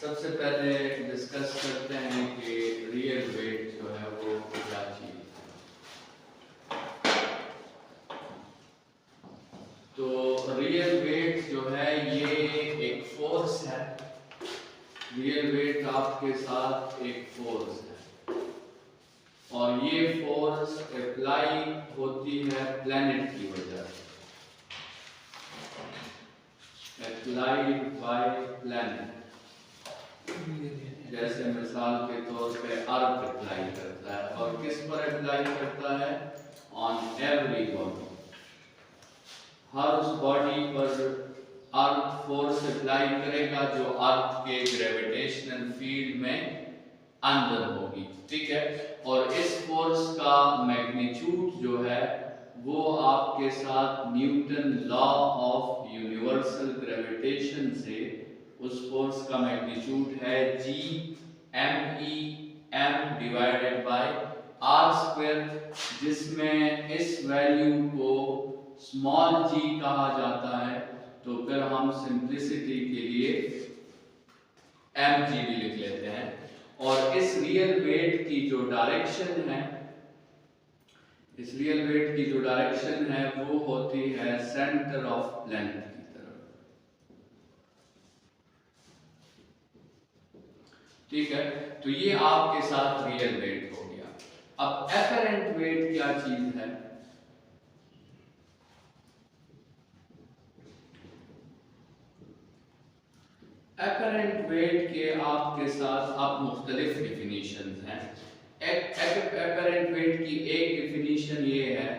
सबसे पहले डिस्कस करते हैं कि रियल वेट जो है वो क्या चीज है। तो रियल वेट जो है ये एक फोर्स है। रियल वेट आपके साथ एक फोर्स है और ये फोर्स अप्लाई होती है प्लैनेट की वजह से, अप्लाइड बाय प्लैनेट। जैसे मिसाल के तौर पे अर्थ अप्लाई करता है और किस पर अप्लाई करता है? On every body. हर उस बॉडी पर अर्थ फोर्स अप्लाई करेगा जो अर्थ के ग्रेविटेशनल फील्ड में अंदर होगी, ठीक है। और इस फोर्स का मैग्नीट्यूड जो है वो आपके साथ Newton law of universal gravitation से उस फोर्स का मैग्नीट्यूड है G(m)(E)m डिवाइडेड बाय r², जिसमें इस वैल्यू को स्मॉल g कहा जाता है। तो फिर हम सिंप्लिसिटी के लिए mg भी लिख लेते हैं। और इस रियल वेट की जो डायरेक्शन है, इस रियल वेट की जो डायरेक्शन है वो होती है सेंटर ऑफ प्लैनेट की तरफ, ठीक है। तो ये आपके साथ रियल वेट हो गया। अब एपरेंट वेट क्या चीज है? एपरेंट वेट के आपके साथ अब मुख्तलिफ डिफिनीशंस हैं। एपरेंट वेट की एक डिफिनीशन ये है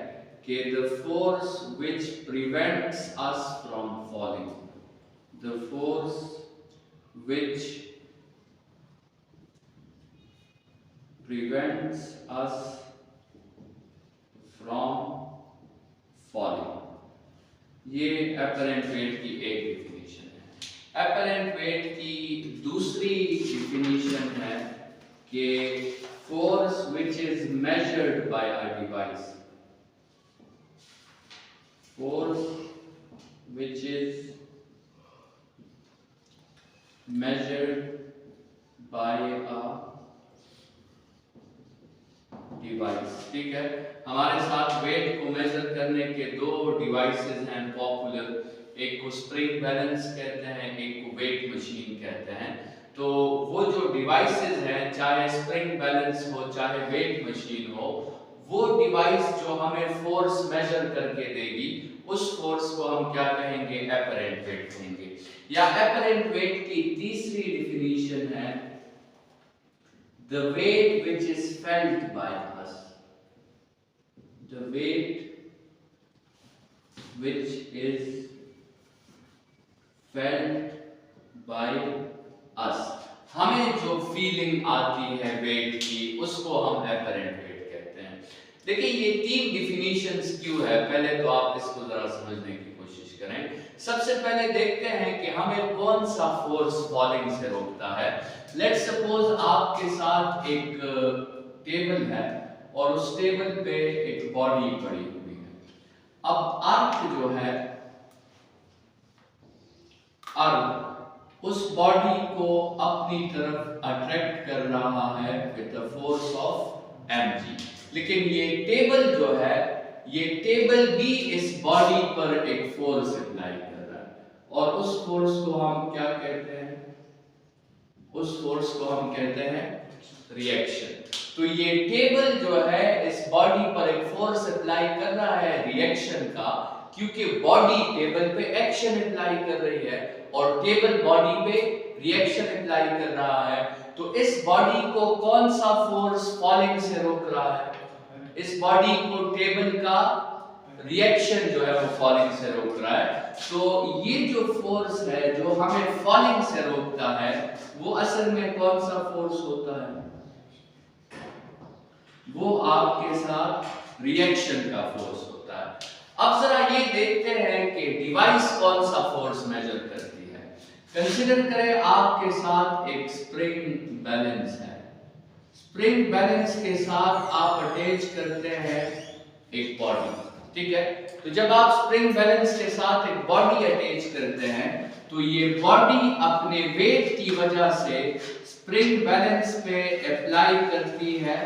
कि the force which prevents us from falling, the force which prevents us from falling, ये apparent weight की एक definition है। apparent weight की दूसरी definition है कि force which is measured by a device, force which is measured by a device, ठीक है। हमारे साथ वेट को मेजर करने के दो डिवाइसेस हैं पॉपुलर, एक को स्प्रिंग बैलेंस कहते हैं, एक को वेट मशीन कहते हैं। तो वो जो डिवाइसेस हैं, चाहे स्प्रिंग बैलेंस हो चाहे वेट मशीन हो, वो डिवाइस जो हमें फोर्स मेजर करके देगी उस फोर्स को हम क्या कहेंगे? एपरेंट वेट कहेंगे। या एपरेंट वेट की तीसरी डिफिनीशन है the weight which is felt by us, the weight which is felt by us, हमें जो फीलिंग आती है वेट की उसको हम एपरेंट वेट कहते हैं। देखिए ये तीन डिफिनीशंस क्यों है, पहले तो आप इसको जरा समझने की कोशिश करें। सबसे पहले देखते हैं कि हमें कौन सा फोर्स फॉलिंग से रोकता है। लेट्स सपोज आपके साथ एक टेबल है और उस टेबल पे एक बॉडी पड़ी हुई है। अब अर्थ जो है, अर्थ उस बॉडी को अपनी तरफ अट्रैक्ट कर रहा है with the force of mg, लेकिन ये टेबल जो है, ये टेबल भी इस बॉडी पर एक फोर्स अप्लाई कर रहा है और उस फोर्स को हम क्या कहते हैं? उस फोर्स को हम कहते हैं रिएक्शन। तो ये टेबल जो है इस बॉडी पर एक फोर्स अप्लाई कर रहा है रिएक्शन का, क्योंकि बॉडी टेबल पे एक्शन अप्लाई कर रही है और टेबल बॉडी पे रिएक्शन अप्लाई कर रहा है। तो इस बॉडी को कौन सा फोर्स फॉलिंग से रोक रहा है? इस बॉडी को टेबल का रिएक्शन जो है वो फॉलिंग से रोक रहा है। तो ये जो फोर्स है जो हमें फॉलिंग से रोकता है वो असल में कौन सा फोर्स होता है? वो आपके साथ रिएक्शन का फोर्स होता है। अब जरा ये देखते हैं कि डिवाइस कौन सा फोर्स मेजर करती है। कंसीडर करें आपके साथ एक स्प्रिंग बैलेंस है। स्प्रिंग बैलेंस के साथ आप अटैच करते हैं एक बॉडी, ठीक है। तो जब आप स्प्रिंग बैलेंस के साथ एक बॉडी अटैच करते हैं तो ये बॉडी अपने वेट की वजह से स्प्रिंग बैलेंस पे अप्लाई करती है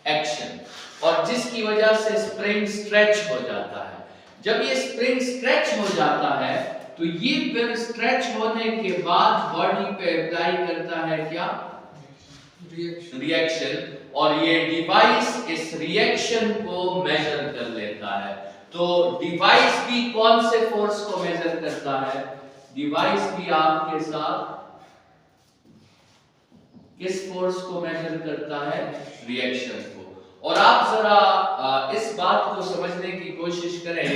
एक्शन, और जिसकी वजह से स्प्रिंग स्ट्रेच हो जाता है। जब ये स्प्रिंग स्ट्रेच हो जाता है तो ये फिर स्ट्रेच होने के बाद बॉडी पे अप्लाई करता है क्या? रिएक्शन। और ये डिवाइस इस रिएक्शन को मेजर कर लेता है। तो डिवाइस भी कौन से फोर्स को मेजर करता है? डिवाइस भी आपके साथ किस फोर्स को मेजर करता है? रिएक्शन को। और आप जरा इस बात को समझने की कोशिश करें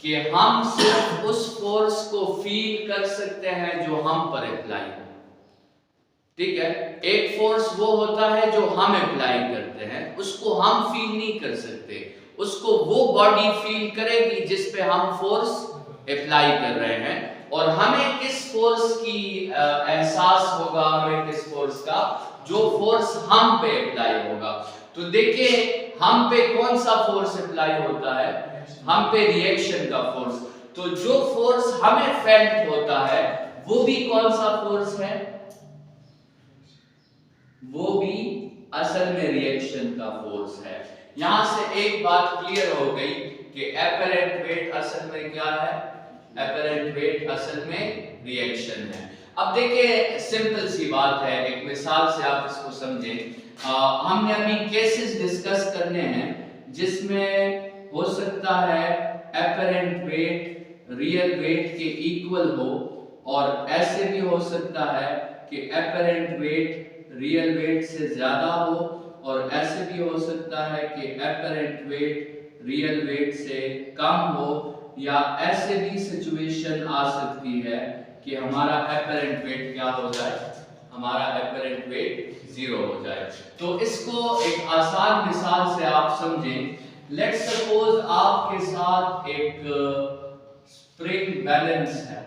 कि हम सिर्फ उस फोर्स को फील कर सकते हैं जो हम पर अप्लाई हो, ठीक है। एक फोर्स वो होता है जो हम अप्लाई करते हैं, उसको हम फील नहीं कर सकते, उसको वो बॉडी फील करेगी जिस पे हम फोर्स अप्लाई कर रहे हैं। और हमें किस फोर्स की एहसास होगा, हमें किस फोर्स का? जो फोर्स हम पे अप्लाई होगा। तो देखिए हम पे कौन सा फोर्स अप्लाई होता है? हम पे रिएक्शन का फोर्स। तो जो फोर्स हमें फेल्ट होता है वो भी कौन सा फोर्स है? वो भी असल में रिएक्शन का फोर्स है। यहां से एक बात क्लियर हो गई कि एपरेंट वेट असल में क्या है? एपरेंट वेट असल में रिएक्शन है। अब देखिए सिंपल सी बात है, एक मिसाल से आप इसको समझें। हमने अभी केसेस डिस्कस करने हैं जिसमें हो सकता है एपरेंट वेट रियल वेट के इक्वल हो, और ऐसे भी हो सकता है कि एपरेंट वेट रियल वेट से ज्यादा हो, और ऐसे भी हो सकता है कि एपरेंट वेट रियल वेट से कम हो, या ऐसे भी सिचुएशन आ सकती है कि हमारा एपरेंट वेट क्या हो जाए? हमारा एपरेंट वेट 0 हो जाए। तो इसको एक आसान मिसाल से आप समझें। लेट्स सपोज आपके साथ एक स्प्रिंग बैलेंस है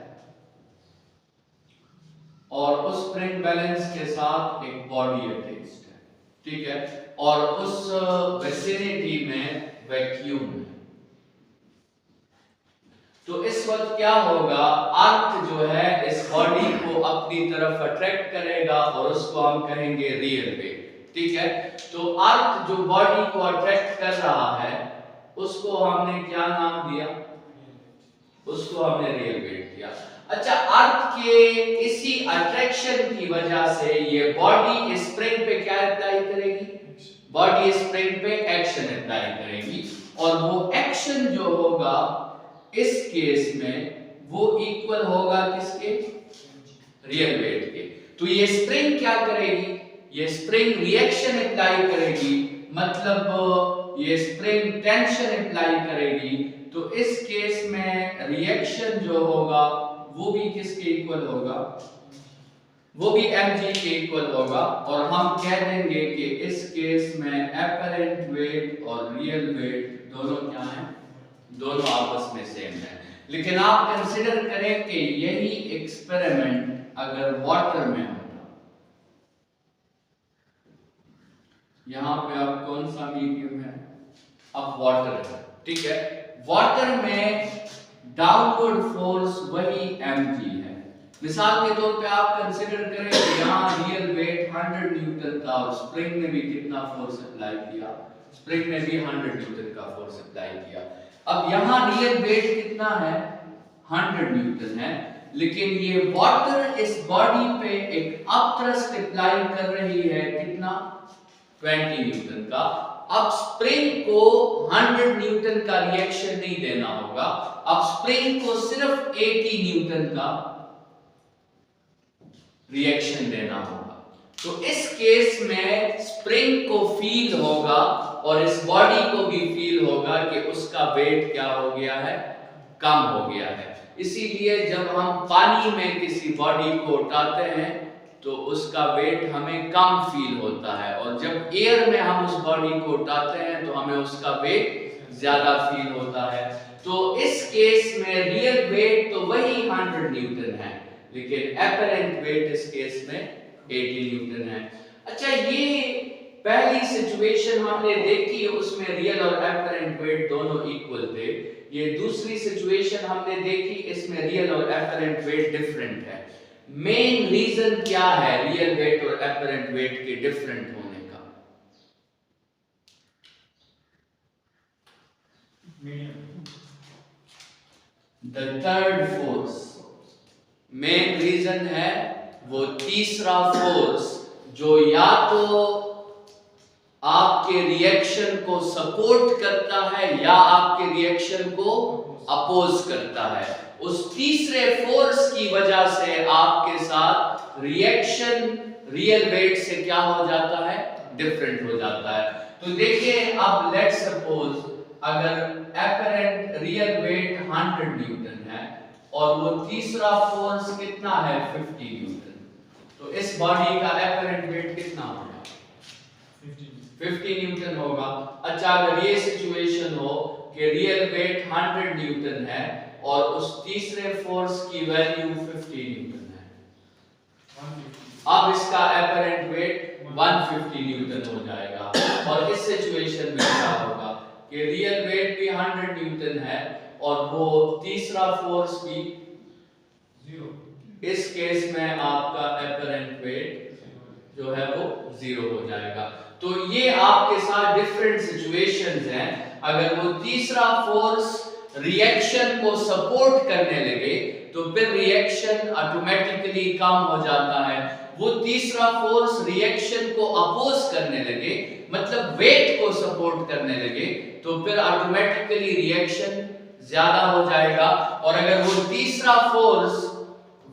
और उस स्प्रिंग बैलेंस के साथ एक बॉडी अटैच्ड है, ठीक है, और उस विसिनिटी में वैक्यूम है। तो इस वक्त क्या होगा? अर्थ जो है इस बॉडी को अपनी तरफ अट्रैक्ट करेगा और उसको हम कहेंगे रियल वेट, ठीक है। तो अर्थ जो बॉडी को अट्रैक्ट कर रहा है उसको हमने क्या नाम दिया? उसको हमने रियल वेट दिया। अच्छा, अर्थ के इसी अट्रैक्शन की वजह से ये बॉडी स्प्रिंग पे क्या अप्लाई करेगी? बॉडी स्प्रिंग पे एक्शन अप्लाई करेगी, और वो एक्शन जो होगा इस केस में वो इक्वल होगा किसके? रियल वेट के। तो ये स्प्रिंग क्या करेगी? ये स्प्रिंग रिएक्शन अप्लाई करेगी, मतलब ये स्प्रिंग टेंशन अप्लाई करेगी। तो इस केस में रिएक्शन जो होगा वो भी किसके इक्वल होगा? वो भी mg के इक्वल होगा, और हम कह देंगे कि इस केस में एपरेंट वेट और रियल वेट दोनों क्या हैं? दोनों आपस में सेम है। लेकिन आप कंसीडर करें कि यही एक्सपेरिमेंट अगर वाटर में होता, यहां पे अब कौन सा मीडियम है? अब वाटर है, ठीक है। वाटर में डाउनवर्ड फोर्स वही mg है। मिसाल के तौर पे आप कंसीडर करें कि यहाँ रियल वेट 100 न्यूटन था और स्प्रिंग ने भी कितना फोर्स अप्लाई किया? स्प्रिंग ने भी 100 न्यूटन का फोर्स अप्लाई किया। अब यहाँ रियल वेट कितना है? 100 न्यूटन है, लेकिन ये वाटर इस बॉडी पे एक अपथ्रस्ट अप्लाई कर रही है, कितना? 20 न्यूटन का। अब स्प्रिंग को 100 न्यूटन का रिएक्शन नहीं देना होगा, अब स्प्रिंग को सिर्फ 80 न्यूटन का रिएक्शन देना होगा। तो इस केस में स्प्रिंग को फील होगा और इस बॉडी को भी फील होगा कि उसका वेट क्या हो गया है? कम हो गया है। इसीलिए जब हम पानी में किसी बॉडी को उठाते हैं तो उसका वेट हमें कम फील होता है, और जब एयर में हम उस बॉडी को उठाते हैं तो हमें उसका वेट ज्यादा फील होता है। तो इस केस में रियल वेट तो वही 100 न्यूटन है, लेकिन एपरेंट वेट इस केस में 80 न्यूटन है। अच्छा, ये पहली सिचुएशन हमने देखी उसमें रियल और एपरेंट वेट दोनों इक्वल थे। ये दूसरी सिचुएशन हमने देखी इसमें रियल और एपरेंट वेट डिफरेंट है। मेन रीजन क्या है रियल वेट और एपरेंट वेट के डिफरेंट होने का? The third force main reason है, वो तीसरा फोर्स जो या तो आपके रिएक्शन को सपोर्ट करता है या आपके रिएक्शन को अपोज करता है। उस तीसरे फोर्स की वजह से आपके साथ रिएक्शन रियल वेट से क्या हो जाता है? डिफरेंट हो जाता है। तो देखिए अब लेट सपोज अगर एपरेंट रियल वेट 100 न्यूटन है और वो तीसरा फोर्स कितना है? 50 न्यूटन। तो इस बॉडी का एपरेंट वेट कितना होगा? 50 न्यूटन होगा। अच्छा अगर ये सिचुएशन हो कि रियल वेट 100 न्यूटन है और उस तीसरे फोर्स की वैल्यू 50 न्यूटन है, अब इसका एपरेंट वेट 150 न्यूटन हो जाएगा। और इस सिचुएशन में क्या होगा कि रियल वेट भी 100 न्यूटन है और वो तीसरा फोर्स भी 0। इस केस में आपका एपरेंट वेट जो है वो 0 हो जाएगा। तो ये आपके साथ डिफरेंट सिचुएशंस हैं। अगर वो तीसरा फोर्स रिएक्शन को सपोर्ट करने लगे तो फिर रिएक्शन ऑटोमेटिकली कम हो जाता है। वो तीसरा फोर्स रिएक्शन को अपोज करने लगे, मतलब वेट को सपोर्ट करने लगे, तो फिर ऑटोमेटिकली रिएक्शन ज्यादा हो जाएगा। और अगर वो तीसरा फोर्स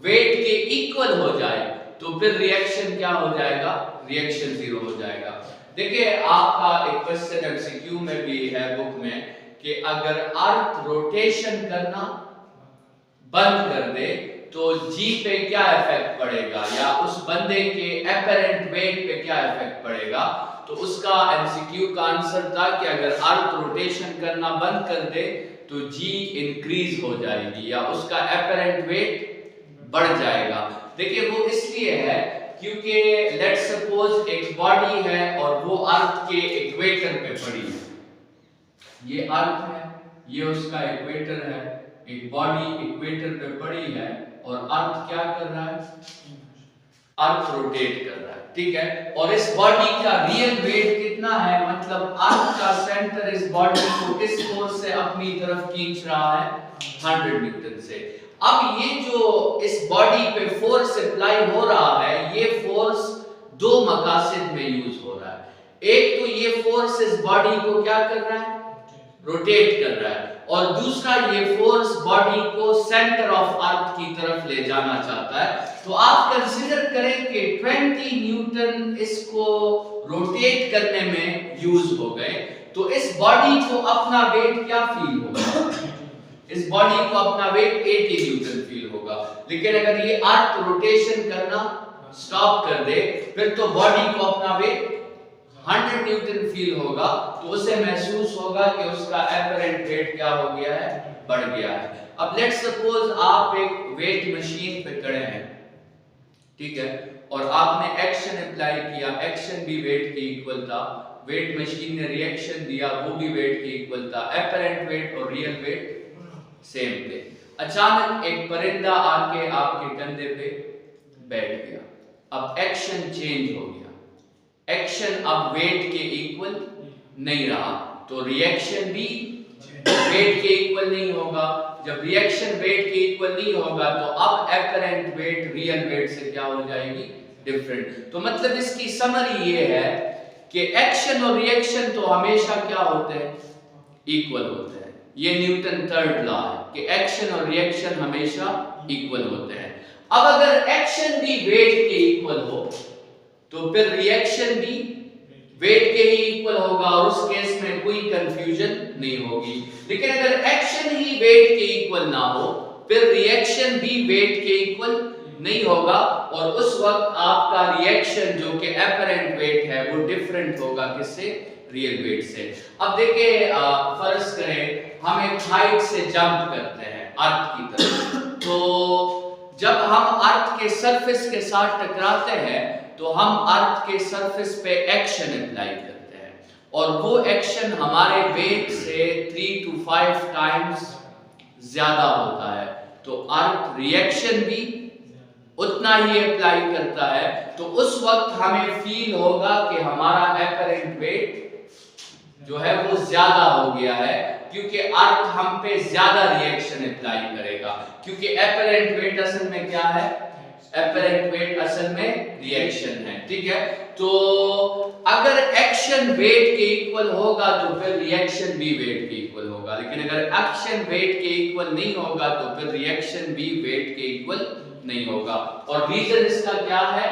वेट के इक्वल हो जाए तो फिर रिएक्शन क्या हो जाएगा? रिएक्शन 0 हो जाएगा। देखिए आपका एक क्वेश्चन एमसीक्यू में भी है बुक में कि अगर अर्थ रोटेशन करना बंद कर दे तो जी पे क्या इफेक्ट पड़ेगा या उस बंदे के एपरेंट वेट पे क्या इफेक्ट पड़ेगा। तो उसका एमसीक्यू का आंसर था कि अगर अर्थ रोटेशन करना बंद कर दे तो जी इंक्रीज हो जाएगी या उसका एपरेंट वेट बढ़ जाएगा। देखिए वो इसलिए है क्योंकि लेट्स सपोज एक बॉडी है और वो अर्थ के इक्वेटर पे पड़ी है। ये अर्थ है, ये उसका इक्वेटर है। एक बॉडी इक्वेटर पे पड़ी है और अर्थ क्या कर रहा है? अर्थ रोटेट कर रहा है, ठीक है। और इस बॉडी का रियल वेट कितना है? मतलब अर्थ का सेंटर इस बॉडी को किस फोर्स से अपनी तरफ खींच रहा है? 100 न्यूटन से। अब ये जो इस बॉडी पे फोर्स अप्लाई हो रहा है, ये फोर्स दो मकासद में यूज हो रहा है। एक तो ये फोर्स इस बॉडी को क्या कर रहा है? रोटेट कर रहा है। और दूसरा ये फोर्स बॉडी को सेंटर ऑफ अर्थ की तरफ ले जाना चाहता है। तो आप कंसीडर करें कि 20 न्यूटन इसको रोटेट करने में यूज हो गए, तो इस बॉडी को अपना वेट क्या फील होगा? इस बॉडी को अपना वेट 80 न्यूटन फील होगा। लेकिन अगर ये अर्थ रोटेशन करना स्टॉप कर दे फिर तो बॉडी को अपना वेट 100 न्यूटन फील होगा। तो उसे महसूस होगा कि उसका एपरेंट वेट क्या हो गया है? बढ़ गया है। अब लेट्स सपोज आप एक वेट मशीन पे खड़े हैं, ठीक है, और आपने एक्शन अप्लाई किया, एक्शन भी वेट के इक्वल था, वेट मशीन ने रिएक्शन दिया, वो भी वेट के इक्वल था, एपरेंट वेट और रियल वेट सेम थे। अचानक एक परिंदा आके आपके कंधे पे बैठ गया। अब एक्शन चेंज हो गया, एक्शन अब वेट के इक्वल नहीं रहा, तो रिएक्शन भी वेट के इक्वल नहीं होगा। जब रिएक्शन वेट के इक्वल नहीं होगा तो अब एपरेंट वेट रियल वेट से क्या हो जाएगी? डिफरेंट। तो मतलब इसकी समरी ये है कि एक्शन और रिएक्शन तो हमेशा क्या होते हैं? इक्वल होते हैं। ये न्यूटन थर्ड लॉ है कि एक्शन और रिएक्शन हमेशा इक्वल होते हैं। अब अगर एक्शन भी वेट के इक्वल हो तो फिर रिएक्शन भी वेट के ही इक्वल होगा और उस केस में कोई कंफ्यूजन नहीं होगी। लेकिन अगर एक्शन ही वेट के इक्वल ना हो फिर रिएक्शन भी वेट के इक्वल नहीं होगा और उस वक्त आपका रिएक्शन जो कि एपरेंट वेट है वो डिफरेंट होगा किससे? रियल वेट से। अब देखिए फर्ज करें हम एक हाइट से जंप करते हैं अर्थ की तरफ, तो जब हम अर्थ के सरफेस के साथ टकराते हैं तो हम अर्थ के सरफेस पे एक्शन अप्लाई करते हैं और वो एक्शन हमारे वेट से 3 to 5 टाइम्स ज्यादा होता है, तो अर्थ रिएक्शन भी उतना ही अप्लाई करता है। तो उस वक्त हमें फील होगा कि हमारा एपरेंट वेट जो है वो ज्यादा हो गया है, क्योंकि अर्थ हम पे ज्यादा रिएक्शन अप्लाई करेगा। क्योंकि एपरेंट वेट असल में क्या है? एपरेंट वेट असल में रिएक्शन है, ठीक है। तो अगर एक्शन वेट के इक्वल होगा तो फिर रिएक्शन भी वेट के इक्वल होगा, लेकिन अगर एक्शन वेट के इक्वल नहीं होगा तो फिर रिएक्शन भी वेट के इक्वल नहीं होगा। और रीजन इसका क्या है?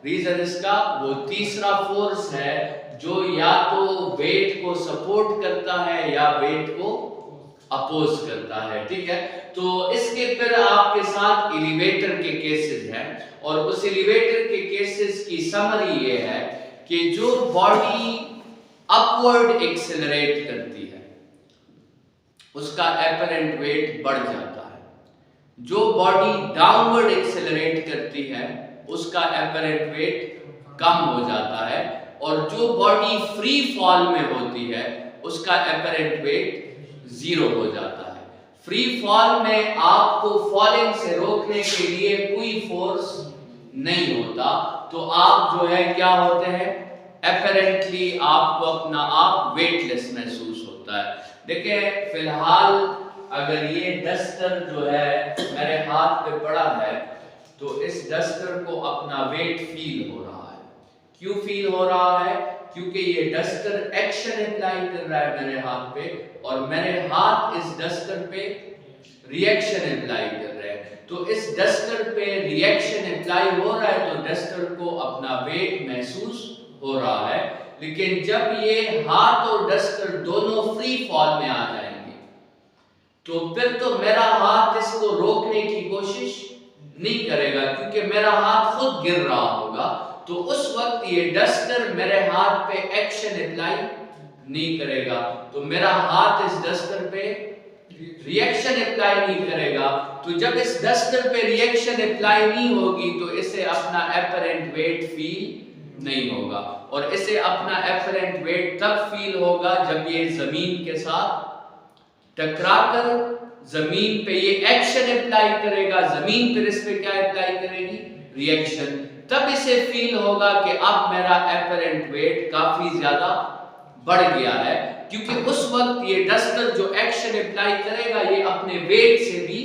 रीजन इसका वो तीसरा फोर्स है जो या तो वेट को सपोर्ट करता है या वेट को अपोज करता है, ठीक है। तो इसके फिर आपके साथ एलिवेटर के केसेस हैं और उस एलिवेटर के केसेस की समरी ये है कि जो बॉडी अपवर्ड एक्सेलरेट करती है उसका एपरेंट वेट बढ़ जाता है, जो बॉडी डाउनवर्ड एक्सेलरेट करती है उसका एपरेंट वेट कम हो जाता है, और जो बॉडी फ्री फॉल में होती है उसका एपरेंट वेट 0 हो जाता है। फ्री फॉल में आपको फॉलिंग से रोकने के लिए कोई फोर्स नहीं होता, तो आप जो है क्या होते हैं? एपरेंटली आपको अपना आप वेटलेस महसूस होता है। देखिए फिलहाल अगर ये डस्टर जो है मेरे हाथ पे पड़ा है तो इस डस्टर को अपना वेट फील हो रहा है। क्यों फील हो रहा है? क्योंकि ये डस्टर एक्शन अप्लाई कर रहा है मेरे हाथ पे और मेरे हाथ इस डस्टर पे रिएक्शन अप्लाई कर रहे हैं। तो इस डस्टर पे रिएक्शन अप्लाई हो रहा है तो डस्टर को अपना वेट महसूस हो रहा है, लेकिन जब ये हाथ और डस्टर दोनों फ्री फॉल में आ जाएंगे तो फिर तो मेरा हाथ इसको रोकने की कोशिश नहीं करेगा, क्योंकि मेरा हाथ खुद गिर रहा होगा। तो उस वक्त ये डस्टर मेरे हाथ पे एक्शन अप्लाई नहीं करेगा, तो मेरा हाथ इस डस्टर पे रिएक्शन अप्लाई नहीं करेगा। तो जब इस डस्टर पे रिएक्शन अप्लाई नहीं होगी तो इसे अपना एपरेंट वेट फील नहीं होगा, और इसे अपना एपरेंट वेट तब फील होगा जब ये जमीन के साथ टकराकर जमीन पे ये एक्शन अप्लाई करेगा, जमीन पर इस पे क्या अप्लाई करेगी? रिएक्शन। तब इसे फील होगा कि अब मेरा एपरेंट वेट काफी ज्यादा बढ़ गया है, क्योंकि उस वक्त ये डस्टर जो एक्शन अप्लाई करेगा ये अपने वेट से भी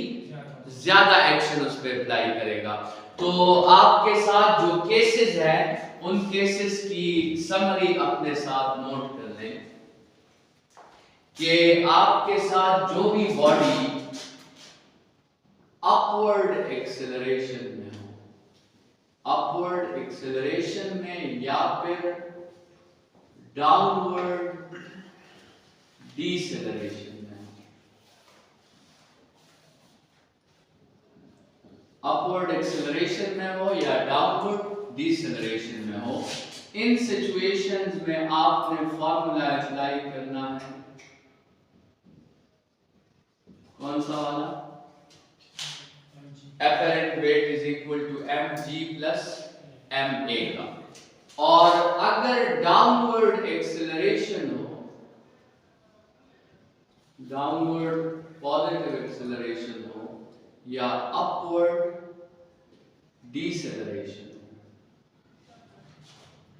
ज्यादा एक्शन उस पर अप्लाई करेगा। तो आपके साथ जो केसेस हैं उन केसेस की समरी अपने साथ नोट कर लें कि आपके साथ जो भी बॉडी अपवर्ड एक्सेलरेशन में हो, अपवर्ड एक्सेलरेशन में या फिर डाउनवर्ड डिसेलरेशन में, अपवर्ड एक्सेलरेशन में हो या डाउनवर्ड डिसेलरेशन में हो, इन सिचुएशंस में आपने फॉर्मूला अप्लाई करना है। कौन सा वाला? Apparent weight is equal to mg plus ma का। और अगर डाउनवर्ड एक्सेलरेशन हो, डाउनवर्ड पॉजिटिव एक्सेलरेशन हो या अपवर्ड डिसेलरेशन हो,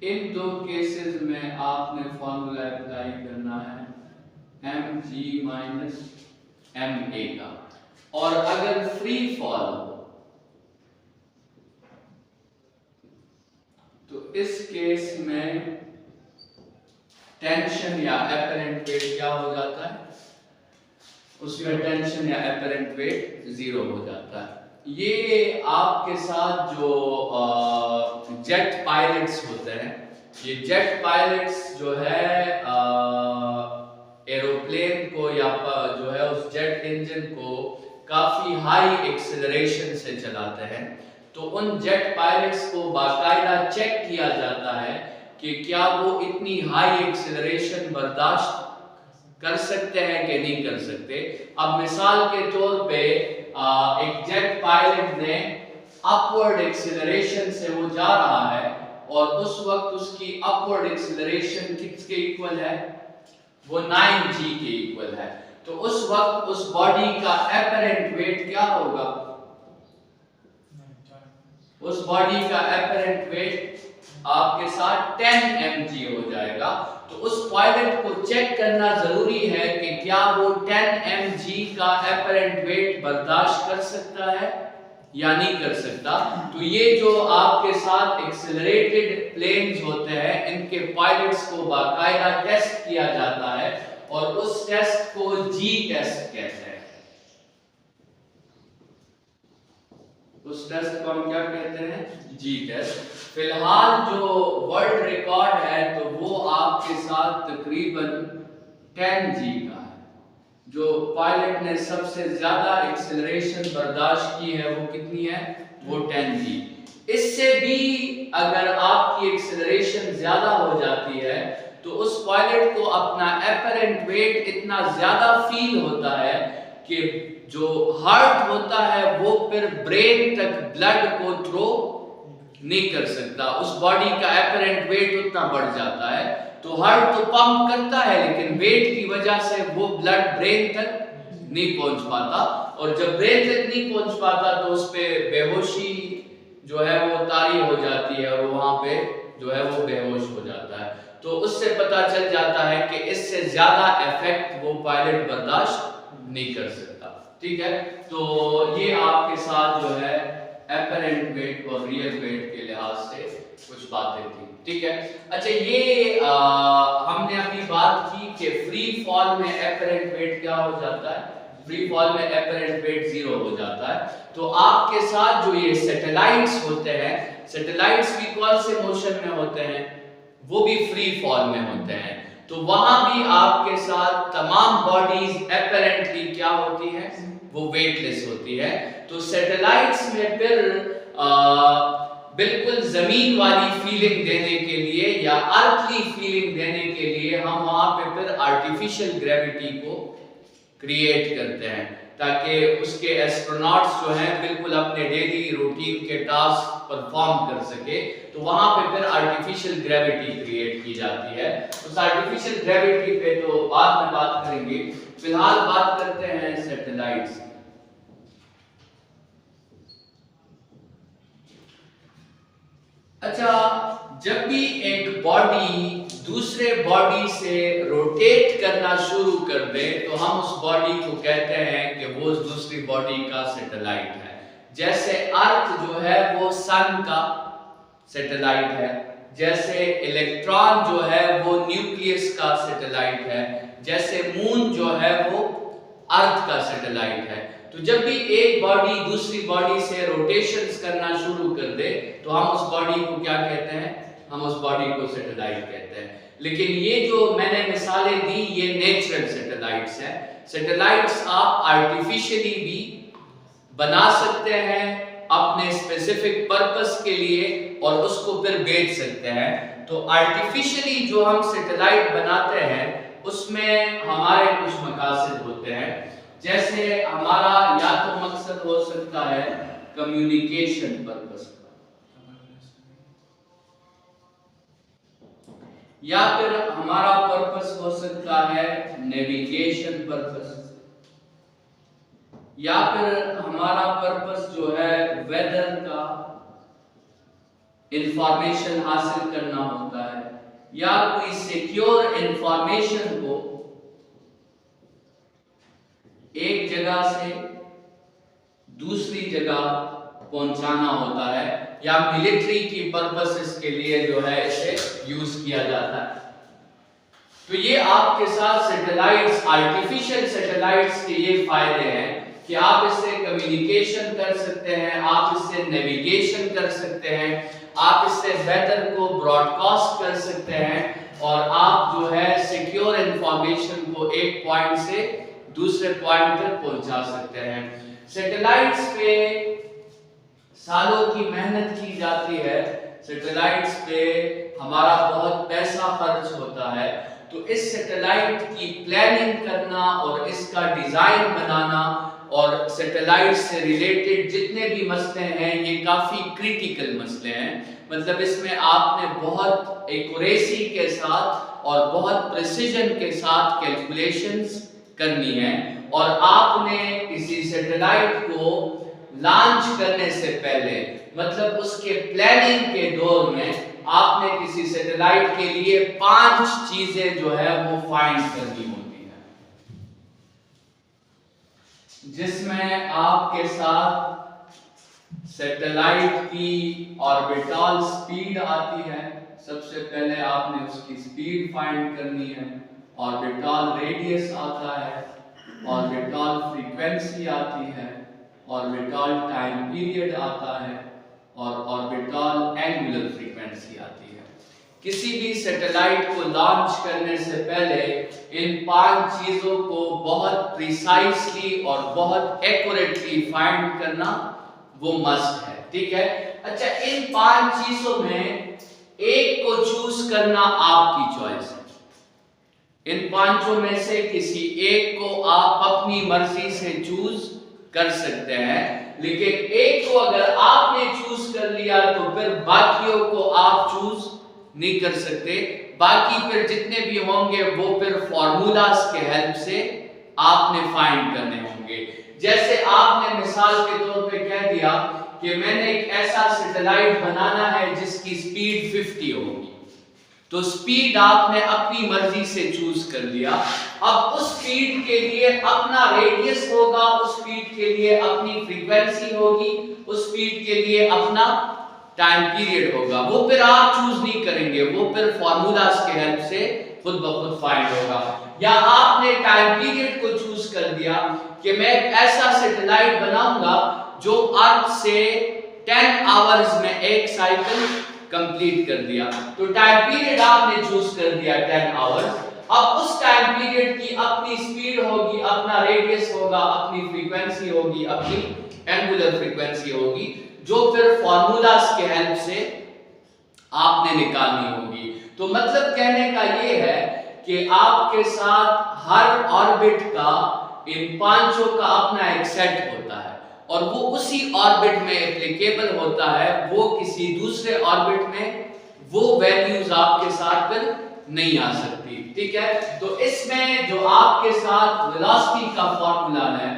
इन दो केसेस में आपने फॉर्मूला अप्लाई करना है mg माइनस ma का। और अगर फ्री फॉल हो तो इस केस में टेंशन या एपरेंट वेट क्या हो जाता है? उसमें टेंशन या एपरेंट वेट 0 हो जाता है। ये आपके साथ जो जेट पायलट्स होते हैं, ये जेट पायलट्स जो है एरोप्लेन को या जो है उस जेट इंजन को काफी हाई एक्सेलरेशन से चलाते हैं, तो उन जेट पायलट्स को बाकायदा चेक किया जाता है कि क्या वो इतनी हाई एक्सेलरेशन बर्दाश्त कर सकते हैं कि नहीं कर सकते। अब मिसाल के तौर पे एक जेट पायलट ने अपवर्ड एक्सेलरेशन से वो जा रहा है और उस वक्त उसकी अपवर्ड एक्सेलरेशन किसके इक्वल है, वो 9g के इक्वल है। तो उस वक्त उस बॉडी का एपरेंट वेट क्या होगा, उस बॉडी का एपरेंट वेट आपके साथ 10 mg हो जाएगा। तो उस पायलट को चेक करना जरूरी है कि क्या वो 10 mg का एपरेंट वेट बर्दाश्त कर सकता है या नहीं कर सकता। तो ये जो आपके साथ एक्सेलरेटेड प्लेन्स होते हैं, इनके पायलट्स को बाकायदा टेस्ट किया जाता है और उस टेस्ट को जी टेस्ट कहते हैं। उस टेस्ट को हम क्या कहते हैं, जी टेस्ट। फिलहाल जो वर्ल्ड रिकॉर्ड है तो वो आपके साथ तकरीबन 10g का है। जो पायलट ने सबसे ज्यादा एक्सेलरेशन बर्दाश्त की है वो कितनी है, वो 10g। इससे भी अगर आपकी एक्सेलरेशन ज्यादा हो जाती है तो उस पायलट को अपना एपरेंट वेट इतना ज्यादा फील होता है कि जो हार्ट होता है वो फिर ब्रेन तक ब्लड को थ्रो नहीं कर सकता, उस बॉडी का एपरेंट वेट उतना बढ़ जाता है। तो हार्ट तो पंप करता है लेकिन वेट की वजह से वो ब्लड ब्रेन तक नहीं पहुंच पाता, और जब ब्रेन तक नहीं पहुंच पाता तो उस पे बेहोशी जो है वो तारी हो जाती है और वहां पे जो है वो बेहोश हो जाता है। तो उससे पता चल जाता है कि इससे ज्यादा इफेक्ट वो पायलट बर्दाश्त नहीं कर सकता। ठीक है, तो ये आपके साथ जो है एपरेंट वेट और रियल वेट के लिहाज से कुछ बातें थी। ठीक है, अच्छा ये हमने अभी बात की कि फ्री फॉल में एपरेंट वेट क्या हो जाता है, फ्री फॉल में एपरेंट वेट 0 हो जाता है। तो आपके साथ जो ये सैटेलाइट्स होते हैं, सैटेलाइट्स भी कौन से मोशन में होते हैं, वो भी फ्री फॉल में होते हैं। तो वहां भी आपके साथ तमाम बॉडीज एपरेंटली क्या होती है, वो वेटलेस होती है। तो सैटेलाइट्स में फिर बिल्कुल जमीन वाली फीलिंग देने के लिए या अर्थली फीलिंग देने के लिए हम वहां पे फिर आर्टिफिशियल ग्रेविटी को क्रिएट करते हैं ताकि उसके एस्ट्रोनॉट्स जो हैं बिल्कुल अपने डेली रूटीन के टास्क परफॉर्म कर सके। तो वहां पे फिर आर्टिफिशियल ग्रेविटी क्रिएट की जाती है। उस आर्टिफिशियल ग्रेविटी पे तो बाद में बात करेंगे, फिलहाल बात करते हैं सैटेलाइट्स। अच्छा, जब भी एक बॉडी दूसरे बॉडी से रोटेट करना शुरू कर दे तो हम उस बॉडी को कहते हैं कि वो दूसरी बॉडी का सैटेलाइट है। जैसे अर्थ जो है वो सन का सैटेलाइट है, जैसे इलेक्ट्रॉन जो है वो न्यूक्लियस का सैटेलाइट है, जैसे मून जो है वो अर्थ का सैटेलाइट है। तो जब भी एक बॉडी दूसरी बॉडी से रोटेशंस करना शुरू कर दे तो हम उस बॉडी को क्या कहते हैं, हम उस बॉडी को सैटेलाइट कहते हैं। लेकिन ये जो मैंने मिसालें दी ये नेचुरल सैटेलाइट्स हैं। सैटेलाइट्स आप आर्टिफिशियली भी बना सकते हैं अपने स्पेसिफिक पर्पस के लिए और उसको फिर बेच सकते हैं। तो आर्टिफिशियली जो हम सैटेलाइट बनाते हैं उसमें हमारे कुछ मकासद होते हैं। जैसे हमारा या तो मकसद हो सकता है कम्युनिकेशन पर्पस का, या फिर हमारा पर्पस हो सकता है नेविगेशन पर्पस, या फिर हमारा पर्पस जो है वेदर का इंफॉर्मेशन हासिल करना होता है, या कोई सिक्योर इंफॉर्मेशन को एक जगह से दूसरी जगह पहुंचाना होता है, या मिलिट्री की पर्पसेस के लिए जो है इसे यूज किया जाता है। तो ये आपके साथ सैटेलाइट्स, आर्टिफिशियल सैटेलाइट्स के ये फायदे हैं कि आप इससे कम्युनिकेशन कर सकते हैं, आप इससे नेविगेशन कर सकते हैं, आप इससे वेदर को ब्रॉडकास्ट कर सकते हैं, और आप जो है सिक्योर इंफॉर्मेशन को एक पॉइंट से दूसरे पॉइंट तक पहुंचा सकते हैं। सैटेलाइट्स पे सालों की मेहनत की जाती है, सैटेलाइट्स पे हमारा बहुत पैसा खर्च होता है, तो इस सैटेलाइट की प्लानिंग करना और इसका डिजाइन बनाना और सैटेलाइट से रिलेटेड जितने भी मसले हैं ये काफी क्रिटिकल मसले हैं। मतलब इसमें आपने बहुत एक्यूरेसी के साथ और बहुत प्रिसीजन के साथ कैलकुलेशंस करनी है और आपने किसी सैटेलाइट को लॉन्च करने से पहले मतलब उसके प्लानिंग के दौर में आपने किसी सैटेलाइट के लिए 5 चीजें जो है वो फाइंड करनी होती है, जिसमें आपके साथ सैटेलाइट की ऑर्बिटल स्पीड आती है। सबसे पहले आपने उसकी स्पीड फाइंड करनी है, ऑर्बिटल रेडियस आता है, ऑर्बिटल फ्रीक्वेंसी आती है, ऑर्बिटल टाइम पीरियड आता है और ऑर्बिटल एंगुलर फ्रीक्वेंसी आती है। किसी भी सैटेलाइट को लॉन्च करने से पहले इन 5 चीजों को बहुत प्रिसाइसली और बहुत एक्यूरेटली फाइंड करना वो मस्ट है, ठीक है। अच्छा, इन 5 चीजों में एक को चूज करना आपकी चॉइस है। इन 5 में से किसी एक को आप अपनी मर्जी से चूज कर सकते हैं, लेकिन एक को अगर आपने चूज कर लिया तो फिर बाकियों को आप चूज नहीं कर सकते। बाकी फिर जितने भी होंगे वो फिर फॉर्मूलाज के हेल्प से आपने फाइंड करने होंगे। जैसे आपने मिसाल के तौर पे कह दिया कि मैंने एक ऐसा सैटेलाइट बनाना है जिसकी स्पीड 50 होगी, तो स्पीड आपने अपनी मर्जी से चूज कर लिया। अब उस स्पीड के लिए अपना रेडियस होगा, उस स्पीड के लिए अपनी फ्रीक्वेंसी होगी, उस स्पीड के लिए अपना टाइम पीरियड होगा। वो फिर आप चूज नहीं करेंगे, वो फिर फॉर्मूलाज के हेल्प से खुद ब खुद फाइंड होगा। या आपने टाइम पीरियड को चूज कर दिया कि मैं एक ऐसा सैटेलाइट बनाऊंगा जो अर्थ से 10 आवर्स में एक साइकिल कंप्लीट कर दिया, तो टाइम पीरियड आपने चूज कर दिया 10 आवर्स। अब उस टाइम पीरियड की अपनी स्पीड होगी, अपना रेडियस होगा, अपनी फ्रीक्वेंसी होगी, अपनी एंगुलर फ्रीक्वेंसी होगी, जो फिर फॉर्मूलाज के हेल्प से आपने निकालनी होगी। तो मतलब कहने का ये है कि आपके साथ हर ऑर्बिट का इन 5 का अपना एक सेट होता है और वो उसी ऑर्बिट में एप्लीकेबल होता है, वो किसी दूसरे ऑर्बिट में वो वैल्यूज आपके साथ फिर नहीं आ सकती, ठीक है। तो इसमें जो आपके साथ वेलोसिटी का फॉर्मूला है,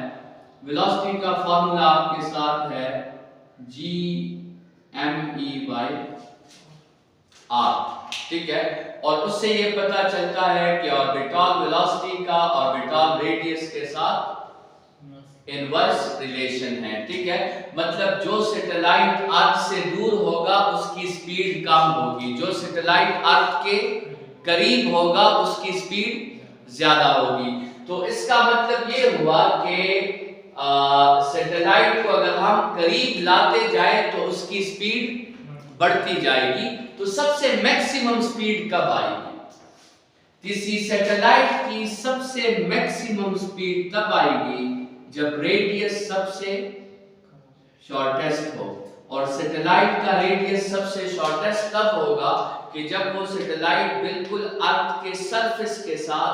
वेलोसिटी का फॉर्मूला आपके साथ है gme/r, ठीक है। और उससे ये पता चलता है कि ऑर्बिटल वेलोसिटी का ऑर्बिटल रेडियस के साथ इनवर्स रिलेशन है, ठीक है। मतलब जो सैटेलाइट अर्थ से दूर होगा उसकी स्पीड कम होगी, जो सैटेलाइट अर्थ के करीब होगा उसकी स्पीड ज्यादा होगी। तो इसका मतलब ये हुआ कि सैटेलाइट को अगर हम करीब लाते जाए तो उसकी स्पीड बढ़ती जाएगी। तो सबसे मैक्सिमम स्पीड कब आएगी? किसी सैटेलाइट की सबसे मैक्सिमम स्पीड तब आएगी जब रेडियस सबसे शॉर्टेस्ट हो, और सैटेलाइट का रेडियस सबसे शॉर्टेस्ट तब होगा कि जब वो सैटेलाइट बिल्कुल अर्थ के सरफेस के साथ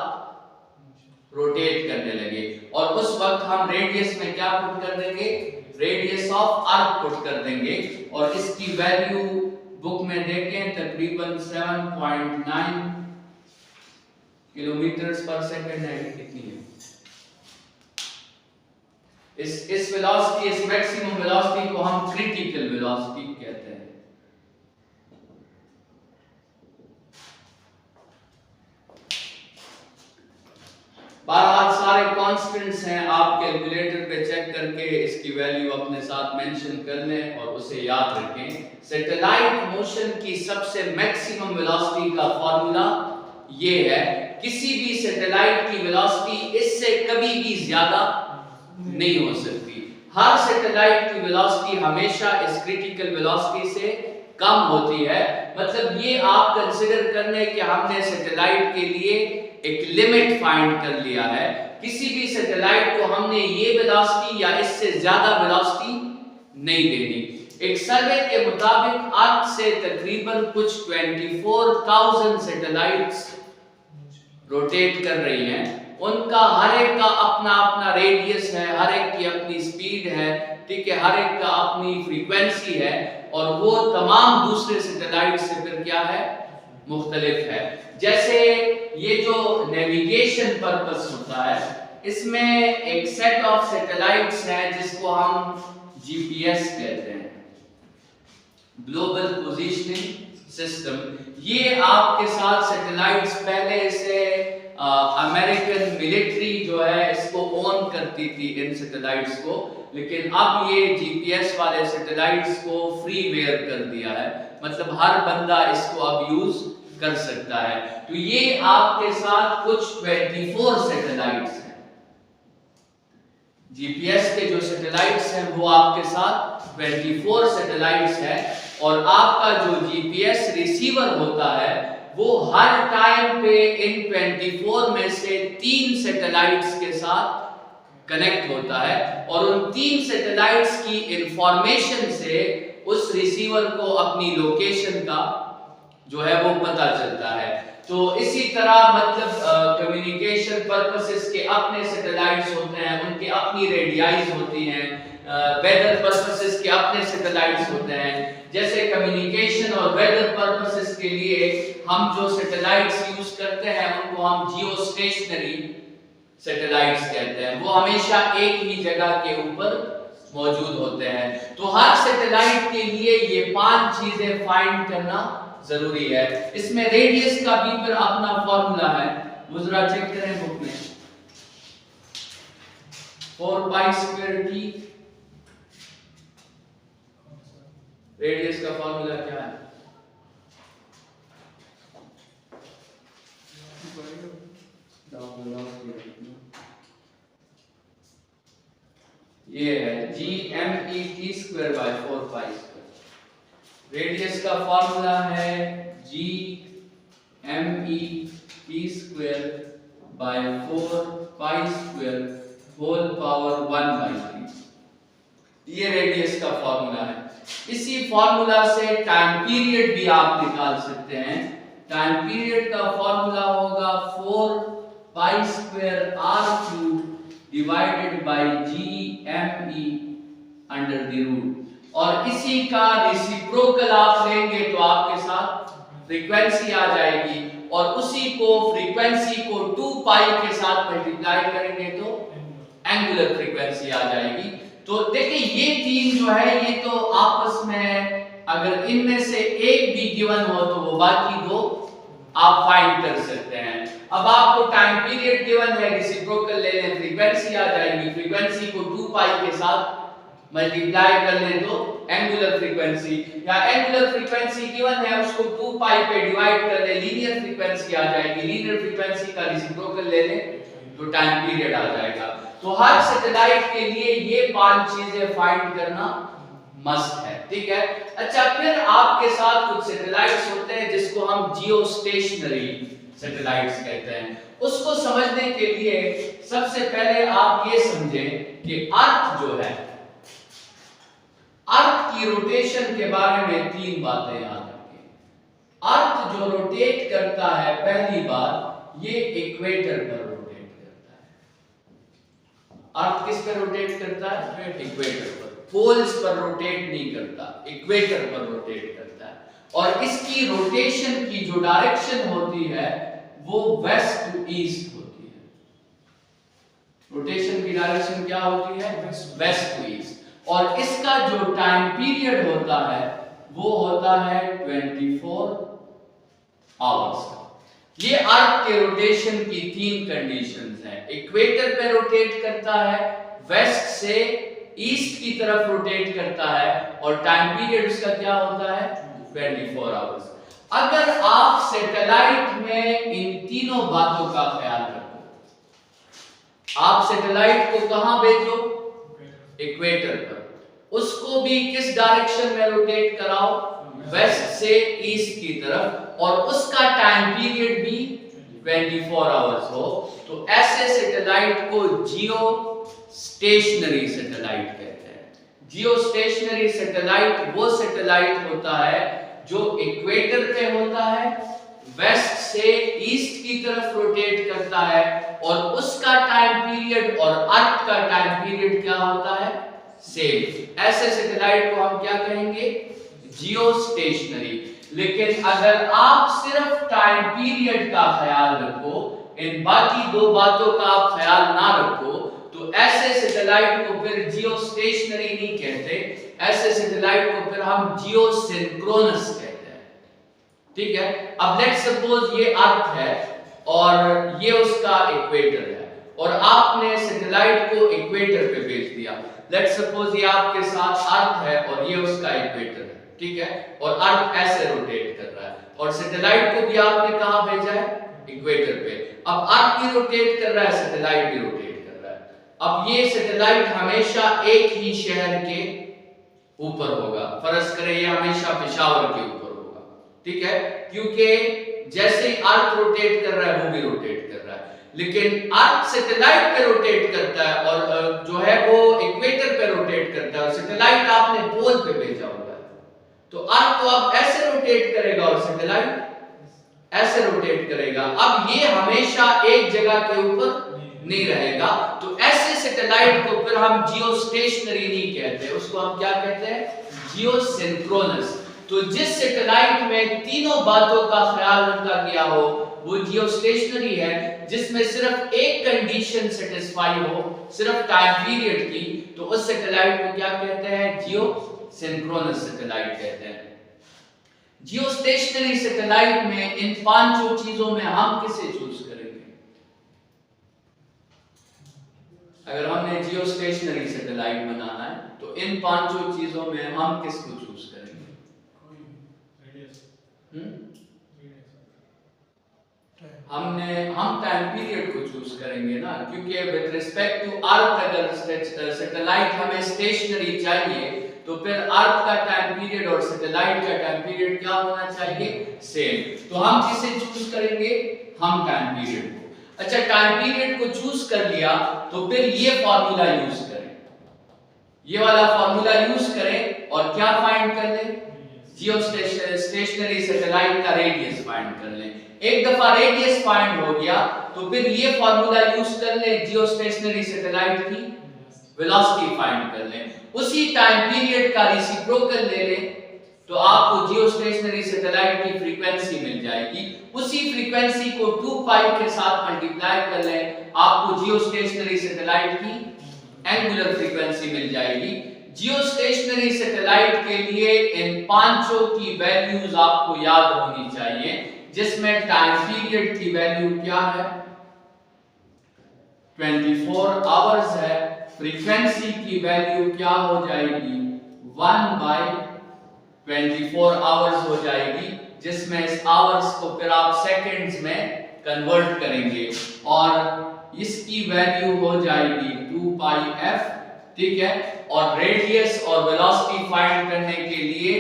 रोटेट करने लगे। और उस वक्त हम रेडियस में क्या पुट कर देंगे? रेडियस ऑफ अर्थ पुट कर देंगे, और इसकी वैल्यू बुक में देखें तकरीबन 7.9 किलोमीटर्स पर सेकंड है, कितनी है? इस वेलोसिटी, इस मैक्सिमम वेलोसिटी को हम क्रिटिकल वेलोसिटी कहते हैं। बहरहाल सारे कांस्टेंट्स हैं, आप कैलकुलेटर पे चेक करके इसकी वैल्यू अपने साथ मेंशन कर लें और उसे याद रखें। सैटेलाइट मोशन की सबसे मैक्सिमम वेलोसिटी का फॉर्मूला ये है। किसी भी सैटेलाइट की वेलोसिटी इससे कभी भी ज्यादा नहीं हो सकती। हर सैटेलाइट की वेलोसिटी हमेशा इस क्रिटिकल वेलोसिटी से कम होती है। मतलब ये आप कंसीडर कर लें कि हमने सैटेलाइट के लिए एक लिमिट फाइंड कर लिया है। किसी भी सैटेलाइट को हमने ये वेलोसिटी या इससे ज्यादा वेलोसिटी नहीं देनी। एक सर्वे के मुताबिक अर्थ से तकरीबन कुछ 24,000 सैटेलाइट्स रोटेट कर रही हैं, उनका हर एक का अपना अपना रेडियस है, हर एक की अपनी स्पीड है, ठीक है, हर एक का अपनी फ्रीक्वेंसी है, और वो तमाम दूसरे सैटेलाइट से फिर क्या है, मुख्तलिफ है। जैसे ये जो नेविगेशन पर्पस होता है, इसमें एक सेट ऑफ सैटेलाइट्स हैं जिसको हम जीपीएस कहते हैं, ग्लोबल पोजीशनिंग सिस्टम। ये आपके साथ सैटेलाइट्स पहले से अमेरिकन मिलिट्री जो है इसको ओन करती थी, इन सैटेलाइट्स को, लेकिन अब ये जीपीएस वाले सैटेलाइट्स को फ्रीवेयर कर दिया है, मतलब हर बंदा इसको अब यूज कर सकता है। तो ये आपके साथ कुछ 24 सैटेलाइट्स हैं, जीपीएस के जो सैटेलाइट्स हैं वो आपके साथ 24 सैटेलाइट्स हैं, और आपका जो जीपीएस रिसीवर होता है वो हर टाइम पे इन 24 में से 3 सैटेलाइट्स के साथ कनेक्ट होता है, और उन 3 सैटेलाइट्स की इंफॉर्मेशन से उस रिसीवर को अपनी लोकेशन का जो है वो पता चलता है। तो इसी तरह मतलब कम्युनिकेशन पर्पसेस के अपने सैटेलाइट्स होते हैं, उनकी अपनी रेडियाइज होती हैं, वेदर पर्पसेस के अपने सैटेलाइट्स होते हैं। जैसे कम्युनिकेशन और वेदर पर्पसेस के लिए हम जो सैटेलाइट्स यूज करते हैं उनको हम जियो स्टेशनरी सैटेलाइट्स कहते हैं, वो हमेशा एक ही जगह के ऊपर मौजूद होते हैं। तो हर सैटेलाइट के लिए ये 5 चीजें फाइंड करना जरूरी है। इसमें रेडियस का भी फिर अपना फॉर्मूला है, वो जरा चेक करें बुक में, 4π²t। रेडियस का फॉर्मूला क्या है? ये है GMET²/4π²। रेडियस का फॉर्मूला है GMET²/4π²⁻³ ये रेडियस का फॉर्मूला है। इसी फॉर्मूला से टाइम पीरियड भी आप निकाल सकते हैं। टाइम पीरियड का फॉर्मूला होगा 4π²r³ डिवाइडेड बाय GME√। और इसी का रेसिप्रोकल आप लेंगे तो आपके साथ फ्रीक्वेंसी आ जाएगी, और उसी को फ्रीक्वेंसी को 2π के साथ मल्टीप्लाई करेंगे तो एंगुलर फ्रीक्वेंसी आ जाएगी। तो देखिए ये 3 जो है ये तो आपस में, अगर इनमें से एक भी गिवन हो तो वो बाकी 2 आप फाइंड कर सकते हैं। अब आपको टाइम पीरियड गिवन है, रेसिप्रोकल ले लें, फ्रीक्वेंसी आ जाएगी, फ्रीक्वेंसी को 2π के साथ मल्टीप्लाई कर लें तो एंगुलर फ्रीक्वेंसी, या एंगुलर फ्रीक्वेंसी गिवन है उसको 2π पे डिवाइड कर ले, लीनियर फ्रीक्वेंसी आ जाएगी, लीनियर फ्रीक्वेंसी का रेसिप्रोकल ले लें तो टाइम पीरियड आ जाएगा। तो हर सैटेलाइट के लिए ये 5 चीजें फाइंड करना मस्ट है, ठीक है। अच्छा, फिर आपके साथ कुछ सैटेलाइट्स होते हैं जिसको हम जियो स्टेशनरी सैटेलाइट्स कहते हैं। उसको समझने के लिए सबसे पहले आप ये समझें कि अर्थ जो है, अर्थ की रोटेशन के बारे में 3 बातें याद रखें। अर्थ जो रोटेट करता है, पहली बात ये इक्वेटर पर रोटेट करता है। अर्थ किस पर रोटेट करता है? इक्वेटर पर। पोल्स पर रोटेट नहीं करता, इक्वेटर पर रोटेट करता है। और इसकी रोटेशन की जो डायरेक्शन होती है वो वेस्ट टू ईस्ट होती है। रोटेशन की डायरेक्शन क्या होती है? West to east. और इसका जो टाइम पीरियड होता है वो होता है 24 आवर्स का। ये अर्थ के रोटेशन की 3 कंडीशंस हैं। इक्वेटर पे रोटेट करता है, वेस्ट से ईस्ट की तरफ रोटेट करता है, और टाइम पीरियड उसका क्या होता है? 24 आवर्स। अगर आप सैटेलाइट में इन तीनों बातों का ख्याल रखो, आप सैटेलाइट को कहां भेजो? इक्वेटर पर। उसको भी किस डायरेक्शन में रोटेट कराओ? वेस्ट से ईस्ट की तरफ, और उसका टाइम पीरियड भी 24 आवर्स हो। तो ऐसे सैटेलाइट को जियो स्टेशनरी सैटेलाइट कहते हैं। जियो स्टेशनरी सैटेलाइट वो सैटेलाइट होता है जो इक्वेटर पे होता है, वेस्ट से ईस्ट की तरफ रोटेट करता है और उसका टाइम पीरियड और अर्थ का टाइम पीरियड क्या होता है, सेम। ऐसे सैटेलाइट को हम क्या कहेंगे, जियोस्टेशनरी। लेकिन अगर आप सिर्फ टाइम पीरियड का ख्याल रखो, इन बाकी दो बातों का आप ख्याल ना रखो, तो ऐसे सैटेलाइट को फिर जियोस्टेशनरी नहीं कहते, ऐसे सैटेलाइट को फिर हम जियोसिंक्रोनस कहते हैं। ठीक है। अब लेट्स सपोज ये अर्थ है और ये उसका इक्वेटर है और आपने सैटेलाइट को इक्वेटर पे भेज दिया। लेट्स सपोज ये आपके साथ अर्थ है और ये उसका इक्वेटर है, ठीक है, और अर्थ ऐसे रोटेट कर रहा है और सैटेलाइट को भी आपने कहां भेजा है, इक्वेटर पे। अब अर्थ भी रोटेट कर रहा है, सैटेलाइट भी रोटेट कर रहा है। अब ये सैटेलाइट हमेशा एक ही शहर के ऊपर होगा, फर्ज करें ये हमेशा पेशावर के ऊपर होगा, ठीक है, क्योंकि जैसे अर्थ रोटेट कर रहा है वो भी रोटेट कर रहा है। लेकिन अर्थ सैटेलाइट पे रोटेट करता है और जो है वो इक्वेटर पे रोटेट करता है और सैटेलाइट आपने पोल पे भेजा हुआ है, तो अर्थ तो अब ऐसे रोटेट करेगा और सैटेलाइट ऐसे रोटेट करेगा। अब ये हमेशा एक जगह के ऊपर नहीं रहेगा, तो ऐसे सैटेलाइट को फिर हम जियोस्टेशनरी नहीं कहते, उसको हम क्या कहते हैं, जियोसिंक्रोनस। तो जिस सैटेलाइट में तीनों बातों का ख्याल रखा गया हो वो जियोस्टेशनरी है, जिसमें सिर्फ एक कंडीशन सेटिस्फाई हो, सिर्फ टाइम पीरियड की, तो उस सैटेलाइट को क्या कहते हैं, जियोसिंक्रोनस सैटेलाइट कहते हैं। जियोस्टेशनरी सैटेलाइट में इन पांचों चीजों में हम किसे चूज करेंगे? अगर हमने जियोस्टेशनरी सैटेलाइट बनाना है तो इन पांचों चीजों में हम किसको चूज करेंगे? हम टाइम पीरियड को चूज करेंगे ना, क्योंकि विद रिस्पेक्ट टू अर्थ अगर सैटेलाइट हमें स्टेशनरी चाहिए तो फिर अर्थ का टाइम पीरियड और सैटेलाइट का टाइम पीरियड क्या होना चाहिए, सेम। तो हम किसे चूज करेंगे? हम टाइम पीरियड को। अच्छा, टाइम पीरियड को चूज कर लिया तो फिर ये फार्मूला यूज करें, ये वाला फार्मूला यूज करें और क्या फाइंड कर लें, जियोस्टेशनरी सैटेलाइट का रेडियस फाइंड कर लें। एक दफा रेडियस फाइंड हो गया तो फिर ये फार्मूला यूज कर लें, जियोस्टेशनरी सैटेलाइट की वेलोसिटी फाइंड कर लें, उसी टाइम पीरियड का रेसिप्रोकल ले लें तो आपको जियोस्टेशनरी सैटेलाइट की फ्रीक्वेंसी मिल जाएगी। उसी फ्रीक्वेंसी को 2 पाई के साथ मल्टीप्लाई कर लें, आपको जियोस्टेशनरी सैटेलाइट की एंगुलर फ्रीक्वेंसी मिल जाएगी। जियोस्टेशनरी सैटेलाइट के लिए इन पांचों की वैल्यूज आपको याद होनी चाहिए, जिसमें टाइम पीरियड की वैल्यू क्या है, 24 आवर्स है। फ्रीक्वेंसी की वैल्यू क्या हो जाएगी, 1/24 आवर्स हो जाएगी, जिसमें इस आवर्स को फिर आप सेकंड्स में कन्वर्ट करेंगे और इसकी वैल्यू हो जाएगी 2πf, ठीक है। और रेडियस और वेलोसिटी फाइंड करने के लिए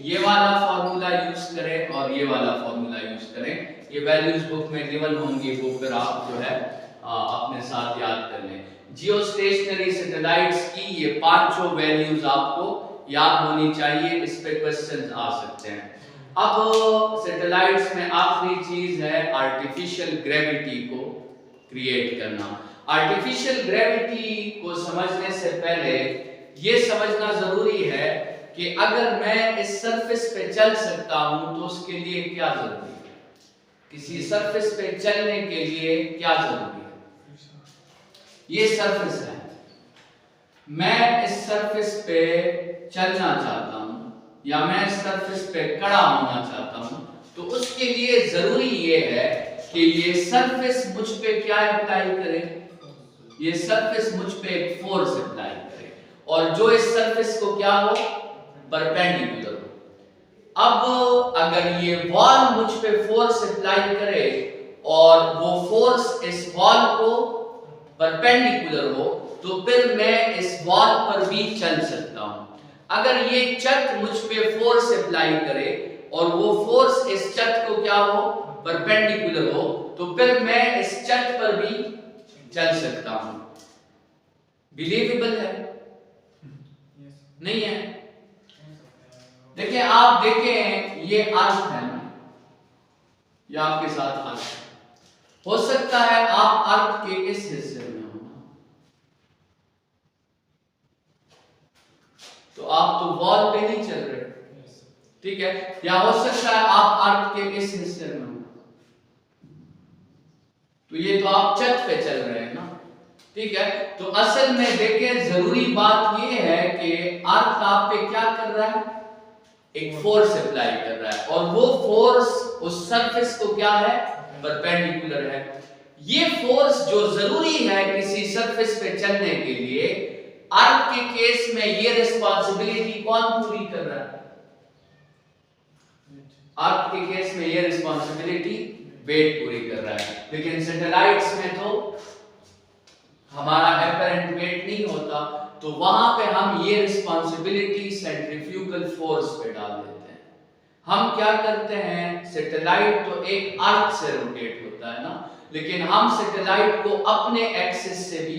ये वाला फार्मूला यूज करें और ये वाला फार्मूला यूज करें। ये वैल्यूज बुक में गिवन होंगी, वो फिर आप जो है अपने साथ याद कर लें। जियोस्टेशनरी सैटेलाइट्स की ये पांचों वैल्यूज आपको याद होनी चाहिए, इस पे क्वेश्चंस आ सकते हैं। अब सैटेलाइट्स में आखिरी चीज है आर्टिफिशियल ग्रेविटी को क्रिएट करना। आर्टिफिशियल ग्रेविटी को समझने से पहले ये समझना जरूरी है कि अगर मैं इस सरफेस पे चल सकता हूं तो उसके लिए क्या जरूरी है, किसी सरफेस पे चलने के लिए क्या जरूरी है। ये सरफेस है, मैं इस सरफेस पे चलना चाहता हूं या मैं इस सरफेस पे खड़ा होना चाहता हूं, तो उसके लिए जरूरी ये है कि ये सरफेस मुझ पे क्या अप्लाई करे, ये सरफेस मुझ पे एक फोर्स अप्लाई करे और जो इस सरफेस को क्या हो, परपेंडिकुलर हो। अब अगर ये वॉल मुझ पे फोर्स अप्लाई करे और वो फोर्स इस वॉल को परपेंडिकुलर हो तो फिर मैं इस वॉल पर भी चल सकता हूं। अगर ये छत मुझ पे फोर्स अप्लाई करे और वो फोर्स इस छत को क्या हो, परपेंडिकुलर हो, तो फिर मैं इस छत पर भी चल सकता हूं। बिलीवेबल है? नहीं है? देखिए, आप देखें ये अर्थ है ना, या आपके साथ आ सकता है। हो सकता है आप अर्थ के इस हिस्से में हो, तो आप तो वॉल पे नहीं चल रहे, ठीक है। या हो सकता है आप अर्थ के इस हिस्से में हो, तो ये तो आप छत पे चल रहे हैं ना, ठीक है। तो असल में देखें, जरूरी बात ये है कि अर्थ आप पे क्या कर रहा है, एक फोर्स अप्लाई कर रहा है, और वो फोर्स उस सरफेस को क्या है, परपेंडिकुलर है। ये फोर्स जो जरूरी है किसी सरफेस पे चलने के लिए, अर्थ के केस में ये रिस्पांसिबिलिटी कौन पूरी कर रहा है, अर्थ के केस में ये रिस्पांसिबिलिटी वेट पूरी कर रहा है। लेकिन सैटेलाइट्स में तो हमारा एपरेंट वेट नहीं होता, तो वहां पे हम ये रिस्पांसिबिलिटी सेंट्रीफ्यूगल फोर्स पे डाल देते हैं। हम क्या करते हैं, सैटेलाइट तो एक अर्थ से रोटेट होता है ना, लेकिन हम सैटेलाइट को अपने एक्सिस से भी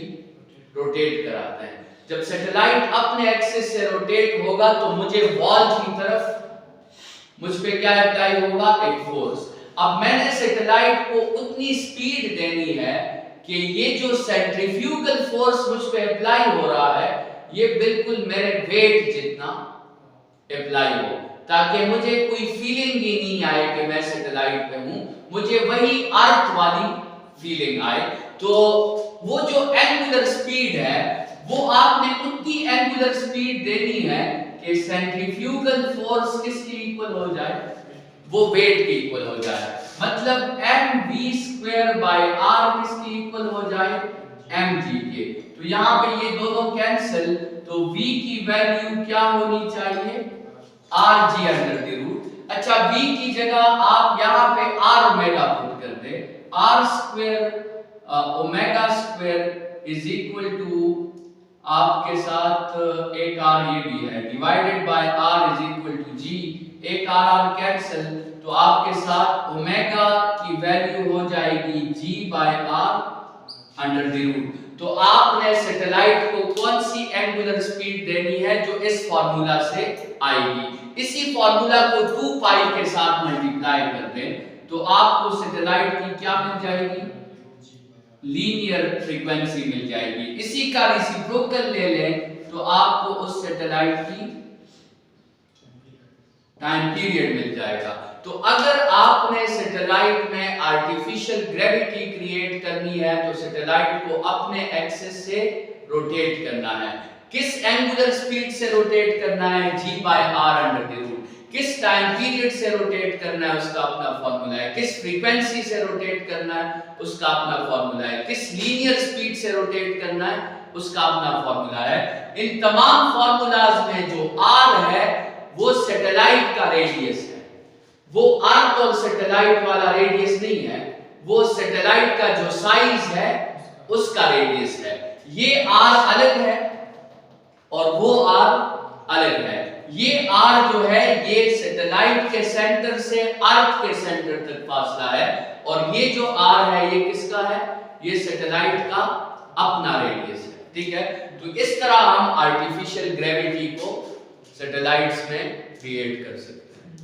रोटेट कराते हैं। जब सैटेलाइट अपने एक्सिस से रोटेट होगा तो मुझे वॉल की तरफ मुझ पे क्या अप्लाई होगा, एक फोर्स। अब मैंने सैटेलाइट को उतनी स्पीड देनी है कि ये जो सेंट्रीफ्यूगल फोर्स मुझ पे अप्लाई हो रहा है ये बिल्कुल मेरे वेट जितना अप्लाई हो, ताकि मुझे कोई फीलिंग ही नहीं आए कि मैं सैटेलाइट पे हूं, मुझे वही अर्थ वाली फीलिंग आए। तो वो जो एंगुलर स्पीड है वो आपने उतनी एंगुलर स्पीड देनी है कि सेंट्रीफ्यूगल फोर्स किसके इक्वल हो जाए, वो वेट के इक्वल हो जाए। मतलब mv² बाय r किसके इक्वल हो जाए, mg के। तो यहाँ पे ये दोनों कैंसिल, तो v की वैल्यू क्या होनी चाहिए, rg अंडर द रूट। अच्छा, v की जगह आप यहाँ पे r ओमेगा पुट कर दे, r² omega square is equal to आपके साथ एक r ये भी है, divided by r is equal to g, एक r कैंसिल, तो आपके साथ ओमेगा की वैल्यू हो जाएगी g by r under the root. तो आपने सैटेलाइट को कौन सी एंगुलर स्पीड देनी है, जो इस फार्मूला से आएगी। इसी फार्मूला को 2 पाई के साथ मल्टीप्लाई कर दें तो आपको सैटेलाइट की क्या मिल जाएगी, लीनियर फ्रीक्वेंसी मिल जाएगी। इसी का रेसिप्रोकल ले लें तो आपको उस सैटेलाइट की टाइम पीरियड मिल जाएगा। तो अगर आपने सैटेलाइट में आर्टिफिशियल ग्रेविटी क्रिएट करनी है तो सैटेलाइट को अपने एक्सिस से रोटेट करना है। किस एंगुलर स्पीड से रोटेट करना है, g by r under the root. किस टाइम पीरियड से रोटेट करना है उसका अपना फार्मूला है, किस फ्रीक्वेंसी से रोटेट करना है उसका अपना फार्मूला है, किस लीनियर स्पीड से रोटेट करना है उसका अपना फार्मूला है। इन तमाम फार्मूलाज में जो r है वो सैटेलाइट का रेडियस है, वो अर्थ और सैटेलाइट वाला रेडियस नहीं है, वो सैटेलाइट का जो साइज है उसका रेडियस है। ये r अलग है और वो r अलग है। ये r जो है ये सैटेलाइट के सेंटर से अर्थ के सेंटर तक फासला है, और ये जो r है ये किसका है, ये सैटेलाइट का अपना रेडियस है, ठीक है। तो इस तरह हम आर्टिफिशियल ग्रेविटी को सैटेलाइट्स में क्रिएट कर सकते हैं।